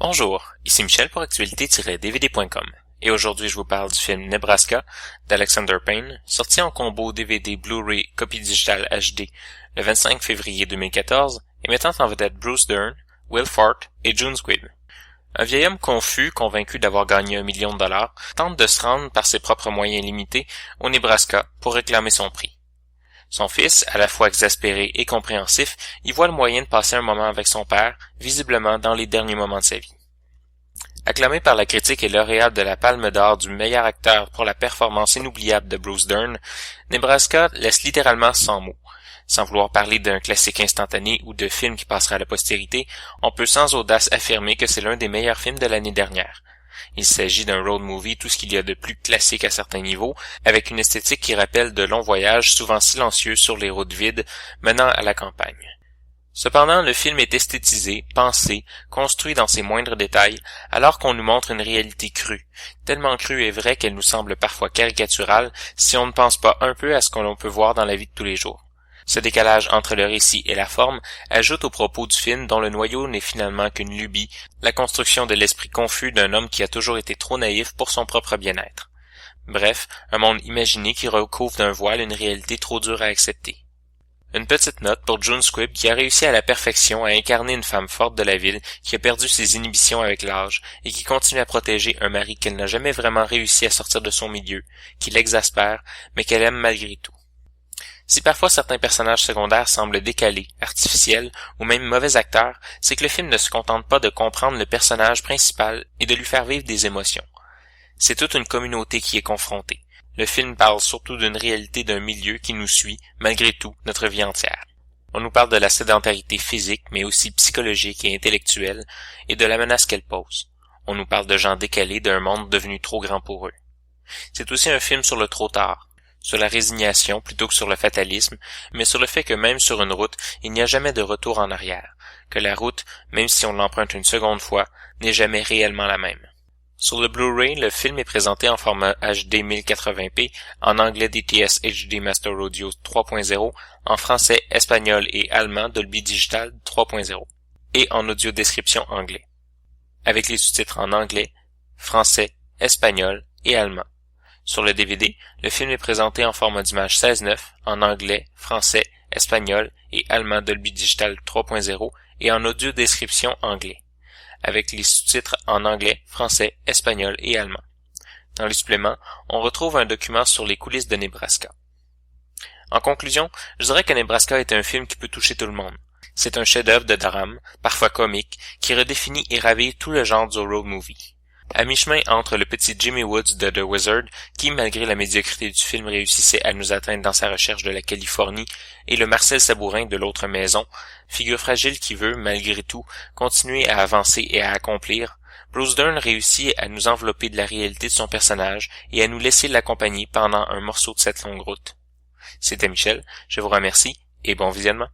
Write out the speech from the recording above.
Bonjour, ici Michel pour actualité-dvd.com et aujourd'hui je vous parle du film Nebraska d'Alexander Payne, sorti en combo DVD Blu-ray copie digitale HD le 25 février 2014 et mettant en vedette Bruce Dern, Will Forte et June Squibb. Un vieil homme confus, convaincu d'avoir gagné $1 million, tente de se rendre par ses propres moyens limités au Nebraska pour réclamer son prix. Son fils, à la fois exaspéré et compréhensif, y voit le moyen de passer un moment avec son père, visiblement dans les derniers moments de sa vie. Acclamé par la critique et lauréat de la Palme d'Or du meilleur acteur pour la performance inoubliable de Bruce Dern, Nebraska laisse littéralement sans mots. Sans vouloir parler d'un classique instantané ou de film qui passera à la postérité, on peut sans audace affirmer que c'est l'un des meilleurs films de l'année dernière. Il s'agit d'un road movie tout ce qu'il y a de plus classique à certains niveaux, avec une esthétique qui rappelle de longs voyages souvent silencieux sur les routes vides menant à la campagne. Cependant, le film est esthétisé, pensé, construit dans ses moindres détails, alors qu'on nous montre une réalité crue, tellement crue et vraie qu'elle nous semble parfois caricaturale si on ne pense pas un peu à ce que l'on peut voir dans la vie de tous les jours. Ce décalage entre le récit et la forme ajoute au propos du film dont le noyau n'est finalement qu'une lubie, la construction de l'esprit confus d'un homme qui a toujours été trop naïf pour son propre bien-être. Bref, un monde imaginé qui recouvre d'un voile une réalité trop dure à accepter. Une petite note pour June Squibb qui a réussi à la perfection à incarner une femme forte de la ville qui a perdu ses inhibitions avec l'âge et qui continue à protéger un mari qu'elle n'a jamais vraiment réussi à sortir de son milieu, qui l'exaspère, mais qu'elle aime malgré tout. Si parfois certains personnages secondaires semblent décalés, artificiels ou même mauvais acteurs, c'est que le film ne se contente pas de comprendre le personnage principal et de lui faire vivre des émotions. C'est toute une communauté qui est confrontée. Le film parle surtout d'une réalité d'un milieu qui nous suit, malgré tout, notre vie entière. On nous parle de la sédentarité physique, mais aussi psychologique et intellectuelle, et de la menace qu'elle pose. On nous parle de gens décalés d'un monde devenu trop grand pour eux. C'est aussi un film sur le trop tard, sur la résignation plutôt que sur le fatalisme, mais sur le fait que même sur une route, il n'y a jamais de retour en arrière, que la route, même si on l'emprunte une seconde fois, n'est jamais réellement la même. Sur le Blu-ray, le film est présenté en format HD 1080p, en anglais DTS HD Master Audio 3.0, en français, espagnol et allemand Dolby Digital 3.0, et en audio description anglais, avec les sous-titres en anglais, français, espagnol et allemand. Sur le DVD, le film est présenté en format d'image 16:9, en anglais, français, espagnol et allemand Dolby Digital 3.0 et en audio description anglais, avec les sous-titres en anglais, français, espagnol et allemand. Dans les suppléments, on retrouve un document sur les coulisses de Nebraska. En conclusion, je dirais que Nebraska est un film qui peut toucher tout le monde. C'est un chef-d'œuvre de drame, parfois comique, qui redéfinit et ravive tout le genre du road movie. À mi-chemin entre le petit Jimmy Woods de The Wizard, qui, malgré la médiocrité du film, réussissait à nous atteindre dans sa recherche de la Californie, et le Marcel Sabourin de l'autre maison, figure fragile qui veut, malgré tout, continuer à avancer et à accomplir, Bruce Dern réussit à nous envelopper de la réalité de son personnage et à nous laisser l'accompagner pendant un morceau de cette longue route. C'était Michel, je vous remercie, et bon visionnement.